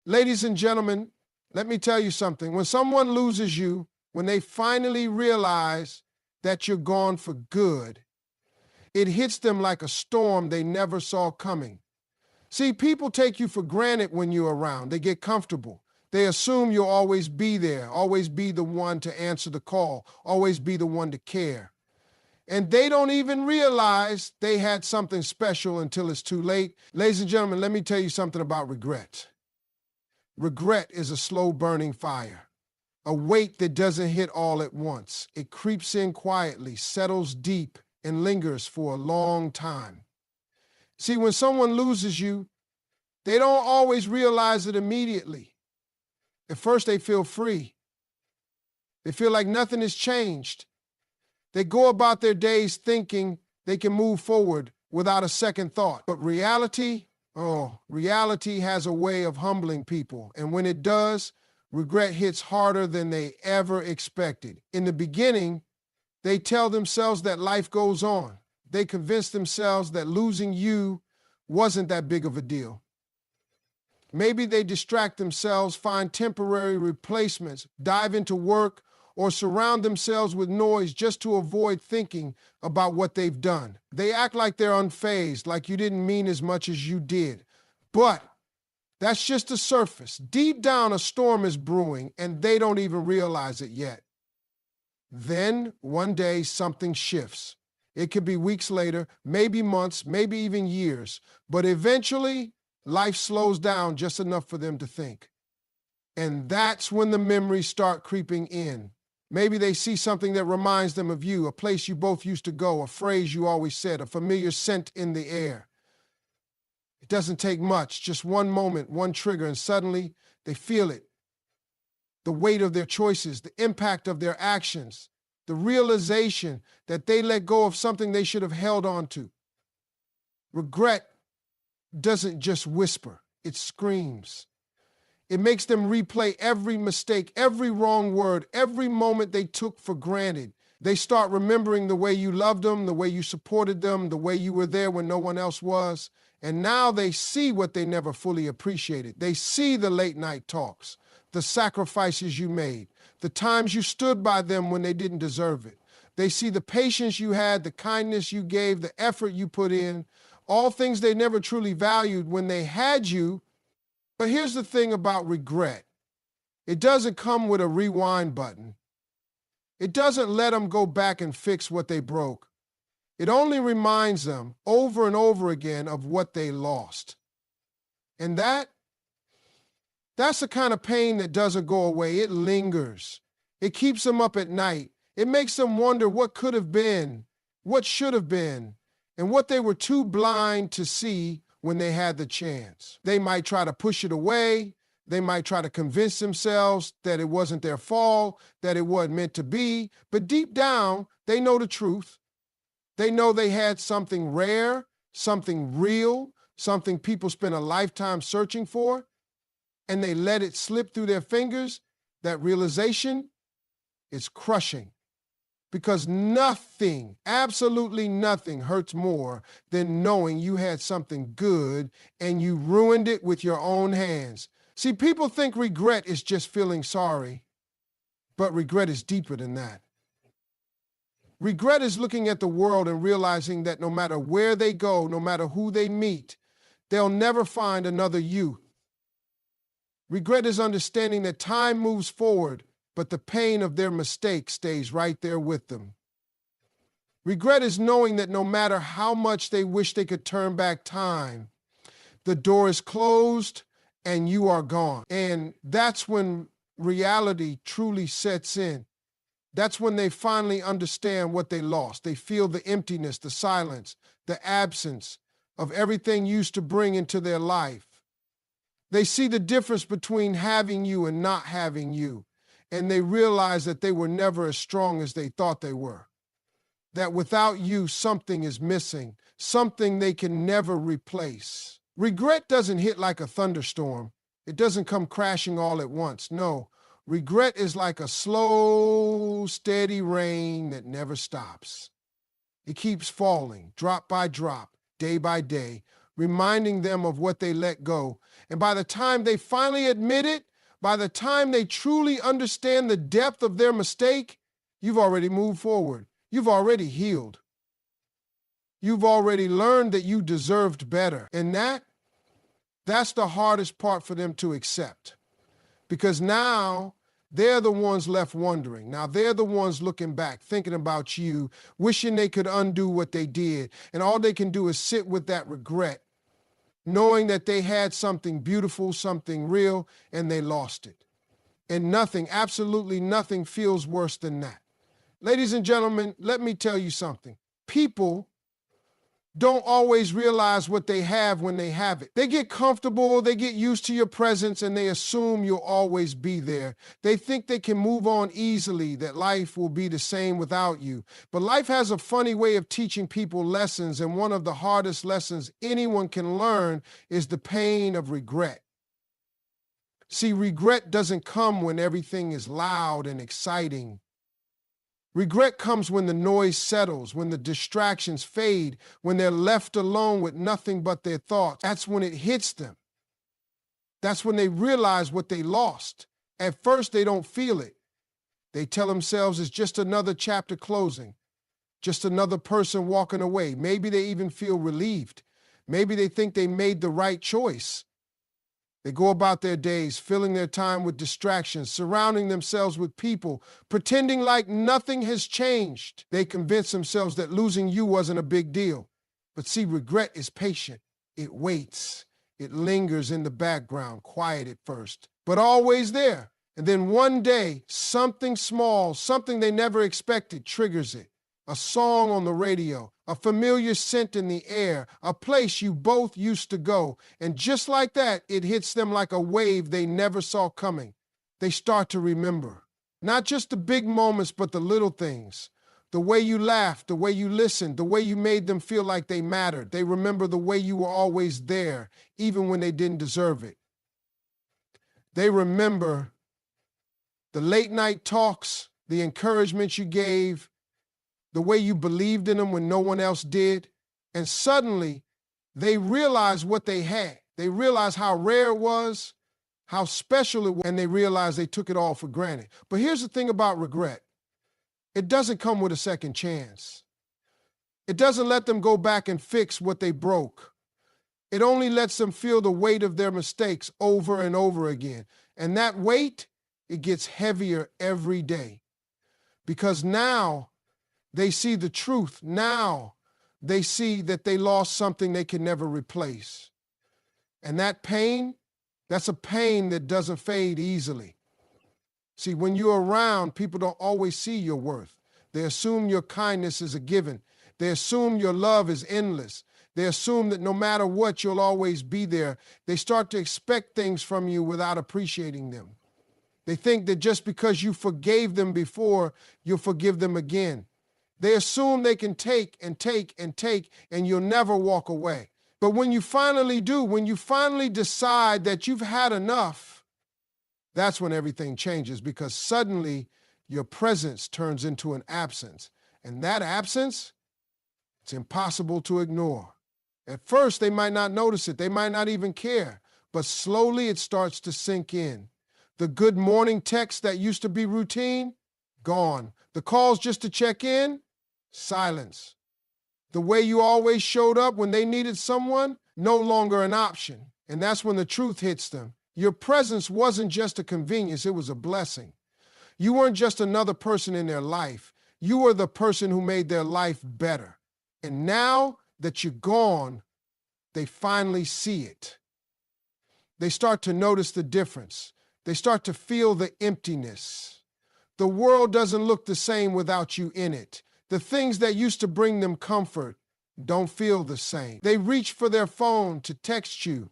Ladies and gentlemen, let me tell you something. When someone loses you, when they finally realize that you're gone for good, it hits them like a storm they never saw coming. See, people take you for granted when you're around. They get comfortable. They assume you'll always be there, always be the one to answer the call, always be the one to care. And they don't even realize they had something special until it's too late. Ladies and gentlemen, let me tell you something about regret. Regret is a slow-burning fire, a weight that doesn't hit all at once. It creeps in quietly, settles deep, and lingers for a long time. See, when someone loses you, they don't always realize it immediately. At first, they feel free. They feel like nothing has changed. They go about their days thinking they can move forward without a second thought. But reality has a way of humbling people. And when it does, regret hits harder than they ever expected. In the beginning, they tell themselves that life goes on. They convince themselves that losing you wasn't that big of a deal. Maybe they distract themselves, find temporary replacements, dive into work, or surround themselves with noise just to avoid thinking about what they've done. They act like they're unfazed, like you didn't mean as much as you did. But that's just the surface. Deep down, a storm is brewing, and they don't even realize it yet. Then, one day, something shifts. It could be weeks later, maybe months, maybe even years. But eventually, life slows down just enough for them to think. And that's when the memories start creeping in. Maybe they see something that reminds them of you, a place you both used to go, a phrase you always said, a familiar scent in the air. It doesn't take much, just one moment, one trigger, and suddenly they feel it. The weight of their choices, the impact of their actions, the realization that they let go of something they should have held on to. Regret doesn't just whisper, it screams. It makes them replay every mistake, every wrong word, every moment they took for granted. They start remembering the way you loved them, the way you supported them, the way you were there when no one else was. And now they see what they never fully appreciated. They see the late night talks, the sacrifices you made, the times you stood by them when they didn't deserve it. They see the patience you had, the kindness you gave, the effort you put in, all things they never truly valued when they had you. But here's the thing about regret. It doesn't come with a rewind button. It doesn't let them go back and fix what they broke. It only reminds them over and over again of what they lost. And that's the kind of pain that doesn't go away. It lingers. It keeps them up at night. It makes them wonder what could have been, what should have been, and what they were too blind to see when they had the chance. They might try to push it away. They might try to convince themselves that it wasn't their fault, that it wasn't meant to be. But deep down, they know the truth. They know they had something rare, something real, something people spent a lifetime searching for, and they let it slip through their fingers. That realization is crushing. Because nothing, absolutely nothing hurts more than knowing you had something good and you ruined it with your own hands. See, people think regret is just feeling sorry, but regret is deeper than that. Regret is looking at the world and realizing that no matter where they go, no matter who they meet, they'll never find another you. Regret is understanding that time moves forward, but the pain of their mistake stays right there with them. Regret is knowing that no matter how much they wish they could turn back time, the door is closed and you are gone. And that's when reality truly sets in. That's when they finally understand what they lost. They feel the emptiness, the silence, the absence of everything used to bring into their life. They see the difference between having you and not having you. And they realize that they were never as strong as they thought they were. That without you, something is missing, something they can never replace. Regret doesn't hit like a thunderstorm. It doesn't come crashing all at once. No, regret is like a slow, steady rain that never stops. It keeps falling, drop by drop, day by day, reminding them of what they let go. And by the time they finally admit it, by the time they truly understand the depth of their mistake, you've already moved forward. You've already healed. You've already learned that you deserved better. And that's the hardest part for them to accept. Because now they're the ones left wondering. Now they're the ones looking back, thinking about you, wishing they could undo what they did. And all they can do is sit with that regret, knowing that they had something beautiful, something real, and they lost it. And nothing, absolutely nothing feels worse than that. Ladies and gentlemen, let me tell you something. People don't always realize what they have when they have it. They get comfortable, they get used to your presence, and they assume you'll always be there. They think they can move on easily, that life will be the same without you. But life has a funny way of teaching people lessons, and one of the hardest lessons anyone can learn is the pain of regret. See, regret doesn't come when everything is loud and exciting. Regret comes when the noise settles, when the distractions fade, when they're left alone with nothing but their thoughts. That's when it hits them. That's when they realize what they lost. At first, they don't feel it. They tell themselves it's just another chapter closing, just another person walking away. Maybe they even feel relieved. Maybe they think they made the right choice. They go about their days, filling their time with distractions, surrounding themselves with people, pretending like nothing has changed. They convince themselves that losing you wasn't a big deal. But see, regret is patient. It waits. It lingers in the background, quiet at first, but always there. And then one day, something small, something they never expected, triggers it. A song on the radio, a familiar scent in the air, a place you both used to go. And just like that, it hits them like a wave they never saw coming. They start to remember. Not just the big moments, but the little things. The way you laughed, the way you listened, the way you made them feel like they mattered. They remember the way you were always there, even when they didn't deserve it. They remember the late night talks, the encouragement you gave, the way you believed in them when no one else did. And suddenly, they realize what they had. They realize how rare it was, how special it was, and they realize they took it all for granted. But here's the thing about regret. It doesn't come with a second chance. It doesn't let them go back and fix what they broke. It only lets them feel the weight of their mistakes over and over again. And that weight, it gets heavier every day. Because now, they see the truth. Now they see that they lost something they can never replace. And that pain, that's a pain that doesn't fade easily. See, when you're around, people don't always see your worth. They assume your kindness is a given. They assume your love is endless. They assume that no matter what, you'll always be there. They start to expect things from you without appreciating them. They think that just because you forgave them before, you'll forgive them again. They assume they can take and take and take, and you'll never walk away. But when you finally do, when you finally decide that you've had enough, that's when everything changes, because suddenly your presence turns into an absence. And that absence, it's impossible to ignore. At first, they might not notice it. They might not even care. But slowly it starts to sink in. The good morning text that used to be routine, gone. The calls just to check in, silence. The way you always showed up when they needed someone, no longer an option. And that's when the truth hits them. Your presence wasn't just a convenience, it was a blessing. You weren't just another person in their life. You were the person who made their life better. And now that you're gone, they finally see it. They start to notice the difference. They start to feel the emptiness. The world doesn't look the same without you in it. The things that used to bring them comfort don't feel the same. They reach for their phone to text you,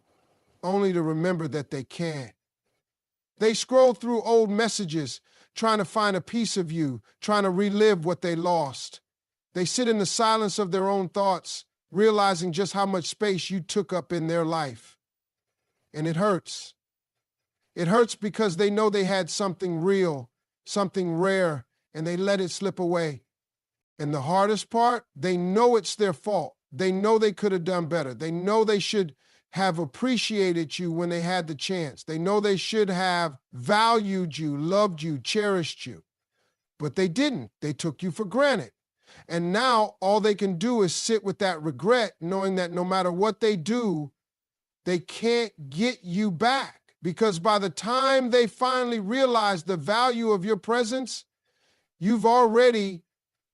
only to remember that they can't. They scroll through old messages, trying to find a piece of you, trying to relive what they lost. They sit in the silence of their own thoughts, realizing just how much space you took up in their life. And it hurts. It hurts because they know they had something real, something rare, and they let it slip away. And the hardest part, they know it's their fault. They know they could have done better. They know they should have appreciated you when they had the chance. They know they should have valued you, loved you, cherished you. But they didn't. They took you for granted. And now all they can do is sit with that regret, knowing that no matter what they do, they can't get you back. Because by the time they finally realize the value of your presence, you've already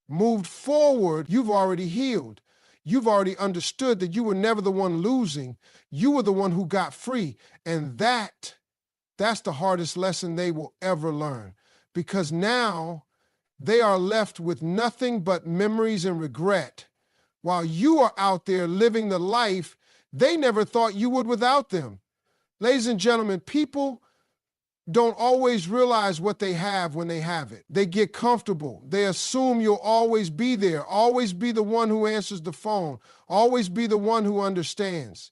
moved forward. You've already healed. You've already understood that you were never the one losing. You were the one who got free. And that's the hardest lesson they will ever learn. Because now they are left with nothing but memories and regret, while you are out there living the life they never thought you would without them. Ladies and gentlemen, people don't always realize what they have when they have it. They get comfortable. They assume you'll always be there, always be the one who answers the phone, always be the one who understands.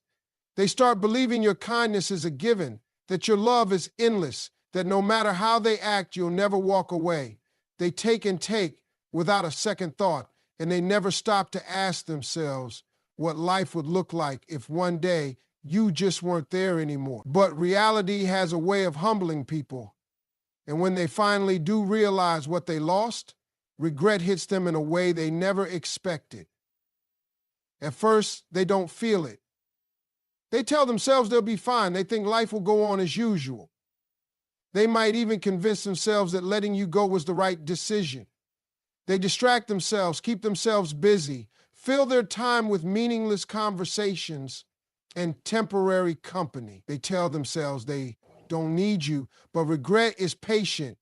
They start believing your kindness is a given, that your love is endless, that no matter how they act, you'll never walk away. They take and take without a second thought, and they never stop to ask themselves what life would look like if one day you just weren't there anymore. But reality has a way of humbling people. And when they finally do realize what they lost, regret hits them in a way they never expected. At first, they don't feel it. They tell themselves they'll be fine. They think life will go on as usual. They might even convince themselves that letting you go was the right decision. They distract themselves, keep themselves busy, fill their time with meaningless conversations and temporary company. They tell themselves they don't need you, but regret is patient.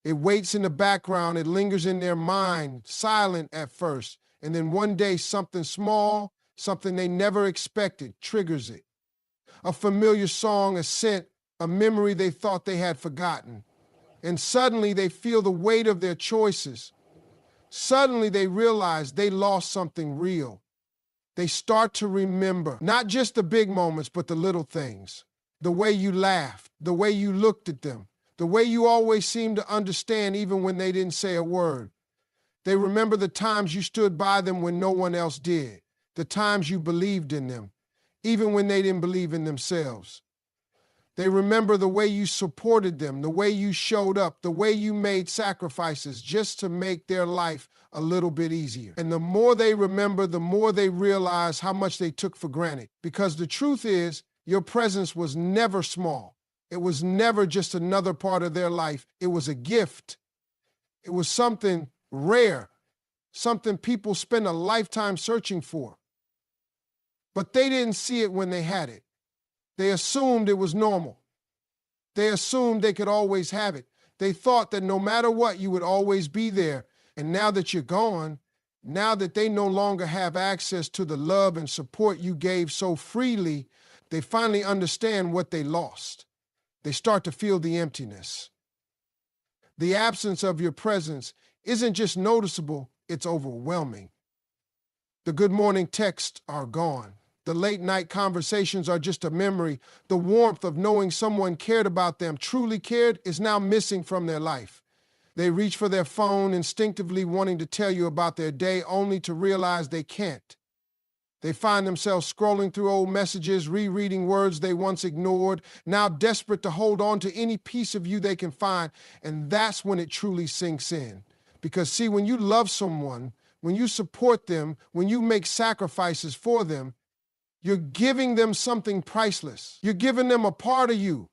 It waits in the background. It lingers in their mind, silent at first. And then one day, something small, something they never expected, triggers it. A familiar song, a scent, a memory they thought they had forgotten. And suddenly they feel the weight of their choices. Suddenly they realize they lost something real. They start to remember not just the big moments, but the little things. The way you laughed, the way you looked at them, the way you always seemed to understand even when they didn't say a word. They remember the times you stood by them when no one else did, the times you believed in them, even when they didn't believe in themselves. They remember the way you supported them, the way you showed up, the way you made sacrifices just to make their life a little bit easier. And the more they remember, the more they realize how much they took for granted. Because the truth is, your presence was never small. It was never just another part of their life. It was a gift. It was something rare, something people spend a lifetime searching for. But they didn't see it when they had it. They assumed it was normal. They assumed they could always have it. They thought that no matter what, you would always be there. And now that you're gone, now that they no longer have access to the love and support you gave so freely, they finally understand what they lost. They start to feel the emptiness. The absence of your presence isn't just noticeable, it's overwhelming. The good morning texts are gone. The late night conversations are just a memory. The warmth of knowing someone cared about them, truly cared, is now missing from their life. They reach for their phone, instinctively wanting to tell you about their day, only to realize they can't. They find themselves scrolling through old messages, rereading words they once ignored, now desperate to hold on to any piece of you they can find. And that's when it truly sinks in. Because see, when you love someone, when you support them, when you make sacrifices for them, you're giving them something priceless. You're giving them a part of you.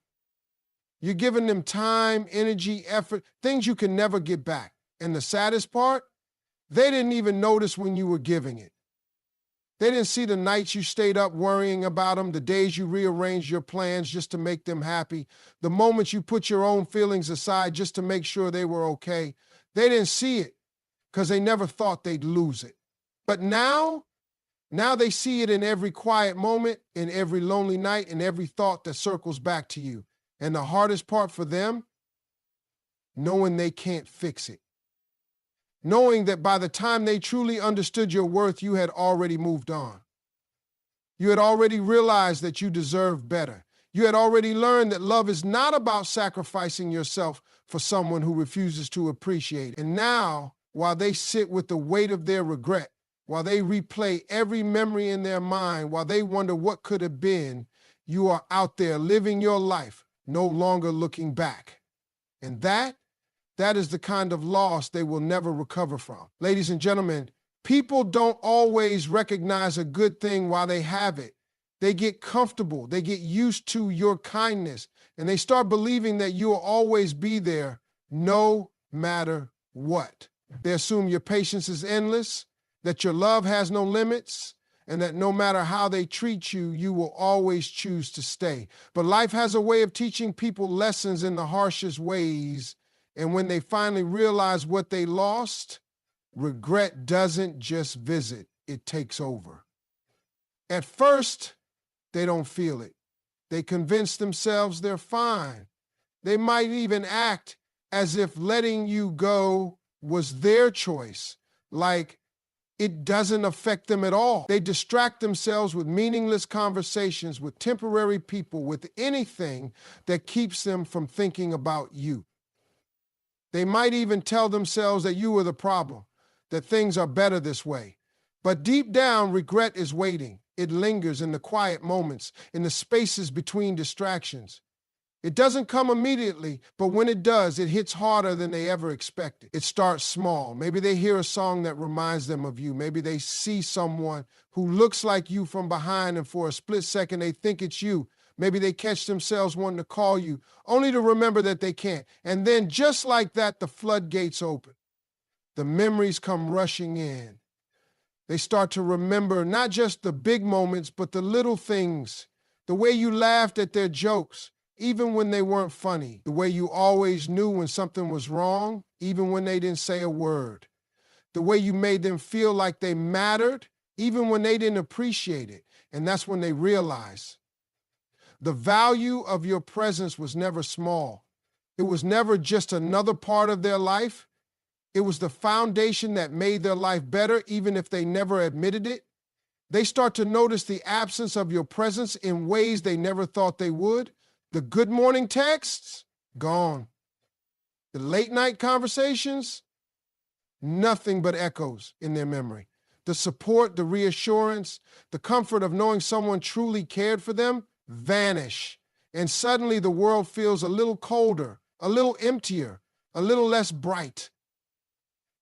You're giving them time, energy, effort, things you can never get back. And the saddest part, they didn't even notice when you were giving it. They didn't see the nights you stayed up worrying about them, the days you rearranged your plans just to make them happy, the moments you put your own feelings aside just to make sure they were okay. They didn't see it because they never thought they'd lose it. But now they see it in every quiet moment, in every lonely night, in every thought that circles back to you. And the hardest part for them, knowing they can't fix it. Knowing that by the time they truly understood your worth, you had already moved on. You had already realized that you deserve better. You had already learned that love is not about sacrificing yourself for someone who refuses to appreciate it. And now, while they sit with the weight of their regret, while they replay every memory in their mind, while they wonder what could have been, you are out there living your life, no longer looking back. And that is the kind of loss they will never recover from. Ladies and gentlemen, people don't always recognize a good thing while they have it. They get comfortable, they get used to your kindness, and they start believing that you will always be there no matter what. They assume your patience is endless, that your love has no limits, and that no matter how they treat you, you will always choose to stay. But life has a way of teaching people lessons in the harshest ways, and when they finally realize what they lost, regret doesn't just visit, it takes over. At first, they don't feel it. They convince themselves they're fine. They might even act as if letting you go was their choice, like it doesn't affect them at all. They distract themselves with meaningless conversations, with temporary people, with anything that keeps them from thinking about you. They might even tell themselves that you were the problem, that things are better this way. But deep down, regret is waiting. It lingers in the quiet moments, in the spaces between distractions. It doesn't come immediately, but when it does, it hits harder than they ever expected. It starts small. Maybe they hear a song that reminds them of you. Maybe they see someone who looks like you from behind, and for a split second, they think it's you. Maybe they catch themselves wanting to call you, only to remember that they can't. And then just like that, the floodgates open. The memories come rushing in. They start to remember not just the big moments, but the little things, the way you laughed at their jokes, even when they weren't funny, the way you always knew when something was wrong, even when they didn't say a word, the way you made them feel like they mattered, even when they didn't appreciate it. And that's when they realize the value of your presence was never small. It was never just another part of their life. It was the foundation that made their life better, even if they never admitted it. They start to notice the absence of your presence in ways they never thought they would. The good morning texts, gone. The late night conversations, nothing but echoes in their memory. The support, the reassurance, the comfort of knowing someone truly cared for them vanish. And suddenly the world feels a little colder, a little emptier, a little less bright.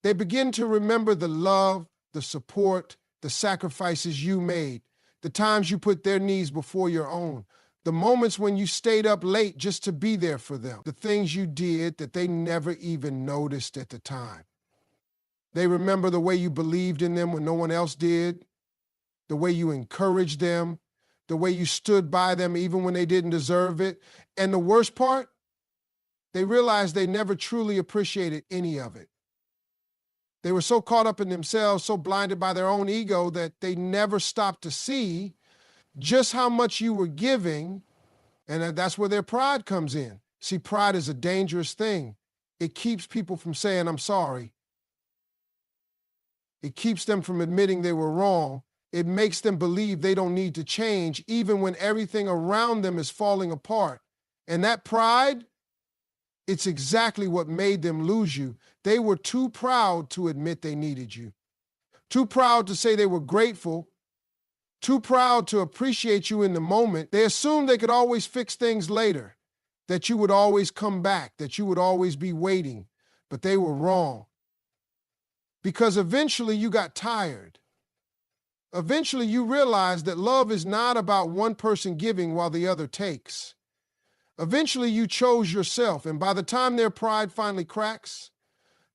They begin to remember the love, the support, the sacrifices you made, the times you put their needs before your own, the moments when you stayed up late just to be there for them, the things you did that they never even noticed at the time. They remember the way you believed in them when no one else did, the way you encouraged them, the way you stood by them even when they didn't deserve it. And the worst part, they realized they never truly appreciated any of it. They were so caught up in themselves, so blinded by their own ego that they never stopped to see just how much you were giving, and that's where their pride comes in. See, pride is a dangerous thing. It keeps people from saying, I'm sorry. It keeps them from admitting they were wrong. It makes them believe they don't need to change, even when everything around them is falling apart. And that pride, it's exactly what made them lose you. They were too proud to admit they needed you, too proud to say they were grateful, too proud to appreciate you in the moment. They assumed they could always fix things later, that you would always come back, that you would always be waiting. But they were wrong. Because eventually you got tired. Eventually you realized that love is not about one person giving while the other takes. Eventually you chose yourself, and by the time their pride finally cracks,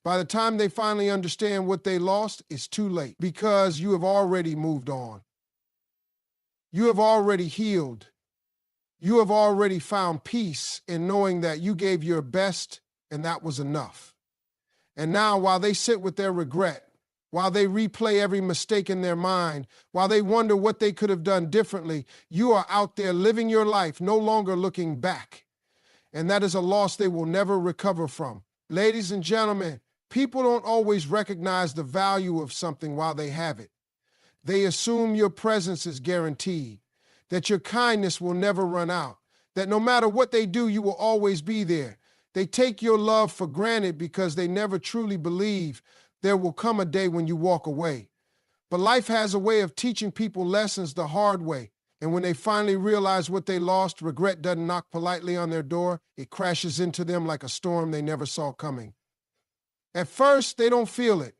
by the time they finally understand what they lost, it's too late because you have already moved on. You have already healed. You have already found peace in knowing that you gave your best and that was enough. And now, while they sit with their regret, while they replay every mistake in their mind, while they wonder what they could have done differently, you are out there living your life, no longer looking back. And that is a loss they will never recover from. Ladies and gentlemen, people don't always recognize the value of something while they have it. They assume your presence is guaranteed, that your kindness will never run out, that no matter what they do, you will always be there. They take your love for granted because they never truly believe there will come a day when you walk away. But life has a way of teaching people lessons the hard way. And when they finally realize what they lost, regret doesn't knock politely on their door. It crashes into them like a storm they never saw coming. At first, they don't feel it.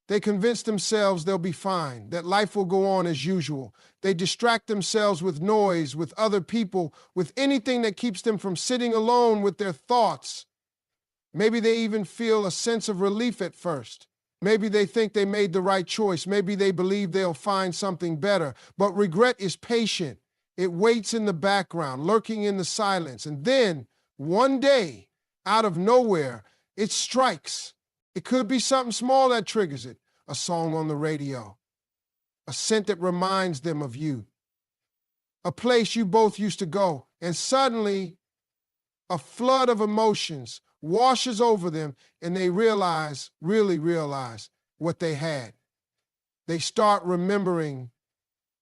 They convince themselves they'll be fine, that life will go on as usual. They distract themselves with noise, with other people, with anything that keeps them from sitting alone with their thoughts. Maybe they even feel a sense of relief at first. Maybe they think they made the right choice. Maybe they believe they'll find something better. But regret is patient. It waits in the background, lurking in the silence. And then, one day, out of nowhere, it strikes. It could be something small that triggers it. A song on the radio. A scent that reminds them of you. A place you both used to go. And suddenly, a flood of emotions washes over them, and they really realize what they had. They start remembering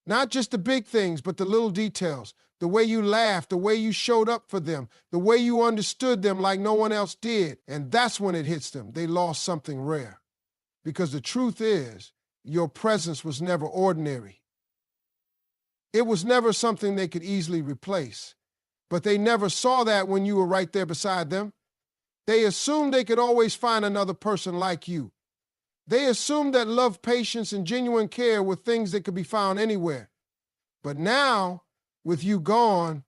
not just the big things, but the little details. The way you laughed, the way you showed up for them, the way you understood them like no one else did. And that's when it hits them. They lost something rare. Because the truth is, your presence was never ordinary. It was never something they could easily replace. But they never saw that when you were right there beside them. They assumed they could always find another person like you. They assumed that love, patience, and genuine care were things that could be found anywhere. But now, with you gone,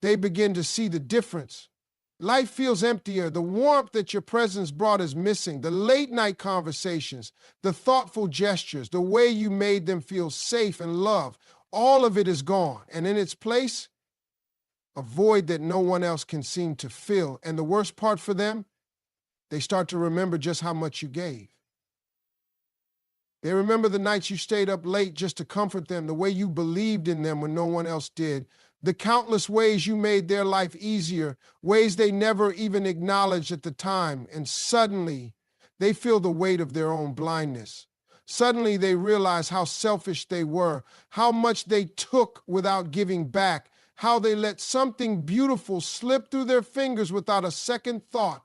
they begin to see the difference. Life feels emptier. The warmth that your presence brought is missing. The late-night conversations, the thoughtful gestures, the way you made them feel safe and loved, all of it is gone. And in its place, a void that no one else can seem to fill. And the worst part for them, they start to remember just how much you gave. They remember the nights you stayed up late just to comfort them, the way you believed in them when no one else did, the countless ways you made their life easier, ways they never even acknowledged at the time. And suddenly, they feel the weight of their own blindness. Suddenly, they realize how selfish they were, how much they took without giving back, how they let something beautiful slip through their fingers without a second thought.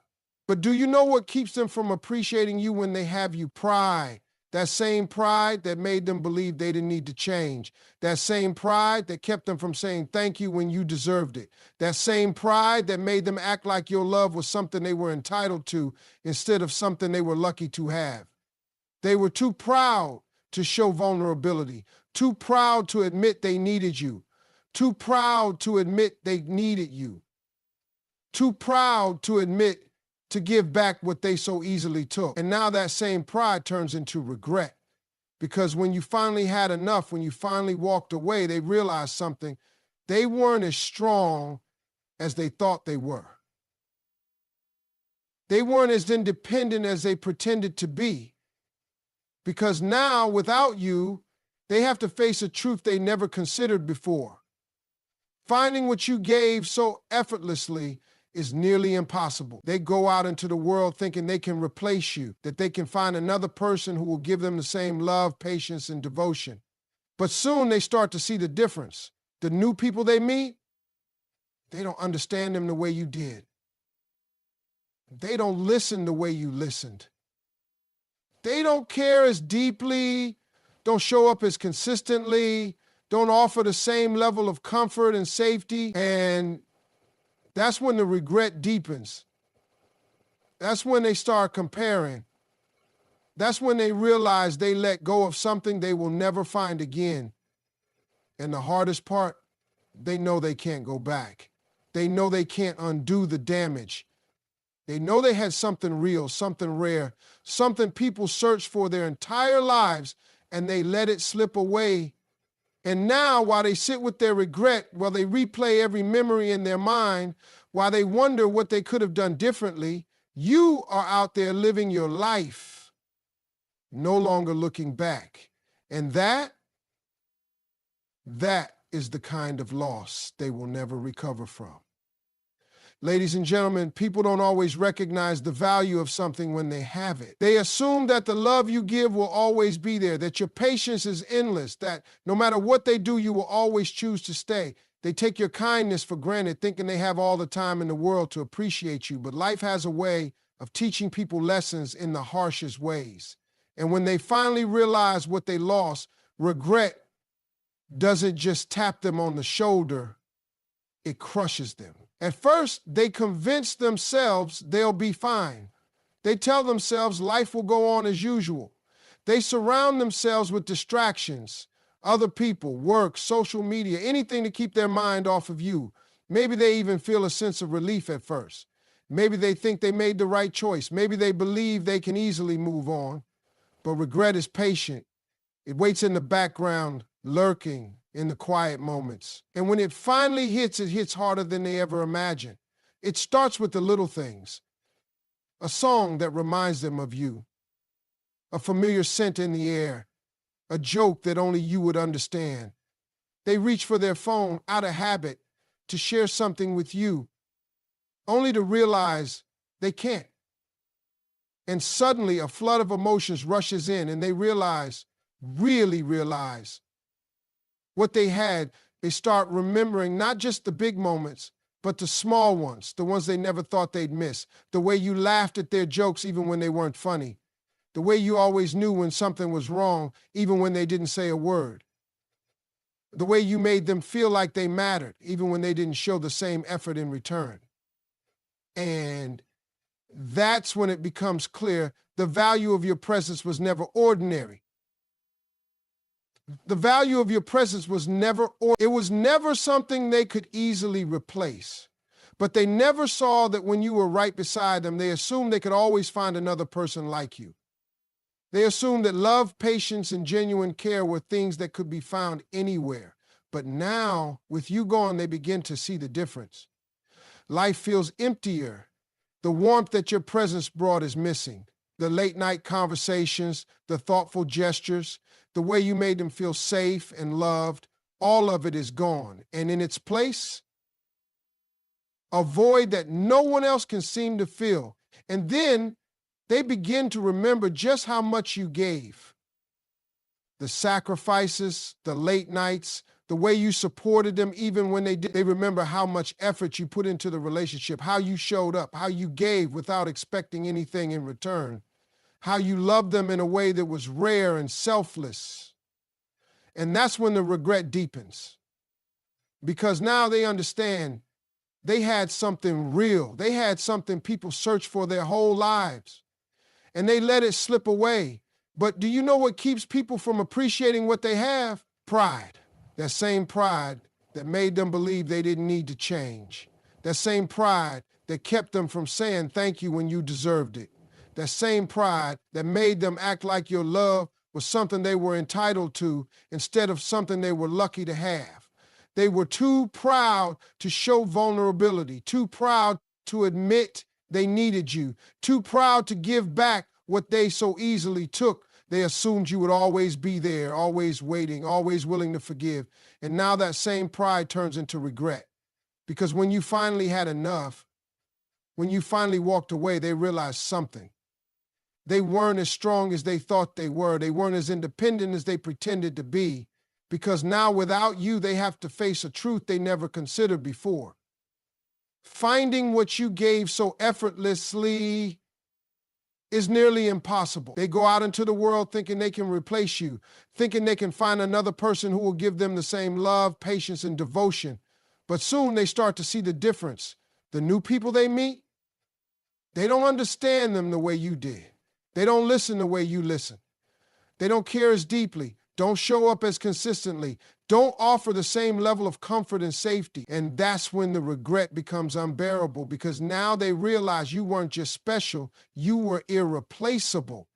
But do you know what keeps them from appreciating you when they have you? Pride. That same pride that made them believe they didn't need to change. That same pride that kept them from saying thank you when you deserved it. That same pride that made them act like your love was something they were entitled to instead of something they were lucky to have. They were too proud to show vulnerability, too proud to admit they needed you, too proud to admit they needed you, too proud to admit to give back what they so easily took. And now that same pride turns into regret. Because when you finally had enough, when you finally walked away, they realized something. They weren't as strong as they thought they were. They weren't as independent as they pretended to be. Because now, without you, they have to face a truth they never considered before. Finding what you gave so effortlessly is nearly impossible. They go out into the world thinking they can replace you, that they can find another person who will give them the same love, patience, and devotion. But soon they start to see the difference. The new people they meet, they don't understand them the way you did. They don't listen the way you listened. They don't care as deeply, don't show up as consistently, don't offer the same level of comfort and safety, and that's when the regret deepens. That's when they start comparing. That's when they realize they let go of something they will never find again. And the hardest part, they know they can't go back. They know they can't undo the damage. They know they had something real, something rare, something people searched for their entire lives, and they let it slip away. And now, while they sit with their regret, while they replay every memory in their mind, while they wonder what they could have done differently, you are out there living your life, no longer looking back. And that is the kind of loss they will never recover from. Ladies and gentlemen, people don't always recognize the value of something when they have it. They assume that the love you give will always be there, that your patience is endless, that no matter what they do, you will always choose to stay. They take your kindness for granted, thinking they have all the time in the world to appreciate you. But life has a way of teaching people lessons in the harshest ways. And when they finally realize what they lost, regret doesn't just tap them on the shoulder, it crushes them. At first, they convince themselves they'll be fine. They tell themselves life will go on as usual. They surround themselves with distractions, other people, work, social media, anything to keep their mind off of you. Maybe they even feel a sense of relief at first. Maybe they think they made the right choice. Maybe they believe they can easily move on. But regret is patient. It waits in the background, lurking in the quiet moments. And when it finally hits, it hits harder than they ever imagined. It starts with the little things. A song that reminds them of you. A familiar scent in the air. A joke that only you would understand. They reach for their phone out of habit to share something with you, only to realize they can't. And suddenly a flood of emotions rushes in and they really realize what they had. They start remembering not just the big moments, but the small ones, the ones they never thought they'd miss. The way you laughed at their jokes even when they weren't funny. The way you always knew when something was wrong, even when they didn't say a word. The way you made them feel like they mattered, even when they didn't show the same effort in return. And that's when it becomes clear the value of your presence was never ordinary. The value of your presence was it was never something they could easily replace. But they never saw that when you were right beside them, they assumed they could always find another person like you. They assumed that love, patience, and genuine care were things that could be found anywhere. But now, with you gone, they begin to see the difference. Life feels emptier. The warmth that your presence brought is missing. The late-night conversations, the thoughtful gestures, the way you made them feel safe and loved, all of it is gone. And in its place, a void that no one else can seem to fill. And then they begin to remember just how much you gave. The sacrifices, the late nights, the way you supported them even when they remember how much effort you put into the relationship, how you showed up, how you gave without expecting anything in return, how you loved them in a way that was rare and selfless. And that's when the regret deepens. Because now they understand they had something real. They had something people search for their whole lives. And they let it slip away. But do you know what keeps people from appreciating what they have? Pride. That same pride that made them believe they didn't need to change. That same pride that kept them from saying thank you when you deserved it. That same pride that made them act like your love was something they were entitled to instead of something they were lucky to have. They were too proud to show vulnerability, too proud to admit they needed you, too proud to give back what they so easily took. They assumed you would always be there, always waiting, always willing to forgive. And now that same pride turns into regret. Because when you finally had enough, when you finally walked away, they realized something. They weren't as strong as they thought they were. They weren't as independent as they pretended to be. Because now without you, they have to face a truth they never considered before. Finding what you gave so effortlessly is nearly impossible. They go out into the world thinking they can replace you, thinking they can find another person who will give them the same love, patience, and devotion. But soon they start to see the difference. The new people they meet, they don't understand them the way you did. They don't listen the way you listen. They don't care as deeply, don't show up as consistently, don't offer the same level of comfort and safety. And that's when the regret becomes unbearable, because now they realize you weren't just special, you were irreplaceable.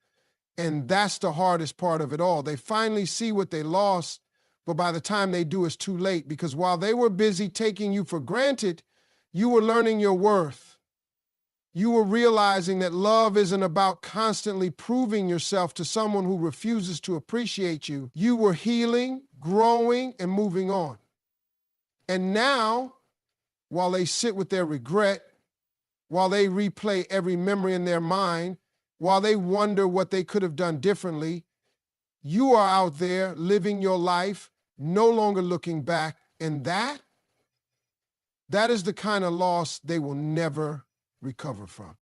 And that's the hardest part of it all. They finally see what they lost, but by the time they do, it's too late, because while they were busy taking you for granted, you were learning your worth. You were realizing that love isn't about constantly proving yourself to someone who refuses to appreciate you. You were healing, growing, and moving on. And now, while they sit with their regret, while they replay every memory in their mind, while they wonder what they could have done differently, you are out there living your life, no longer looking back. And that is the kind of loss they will never recover from.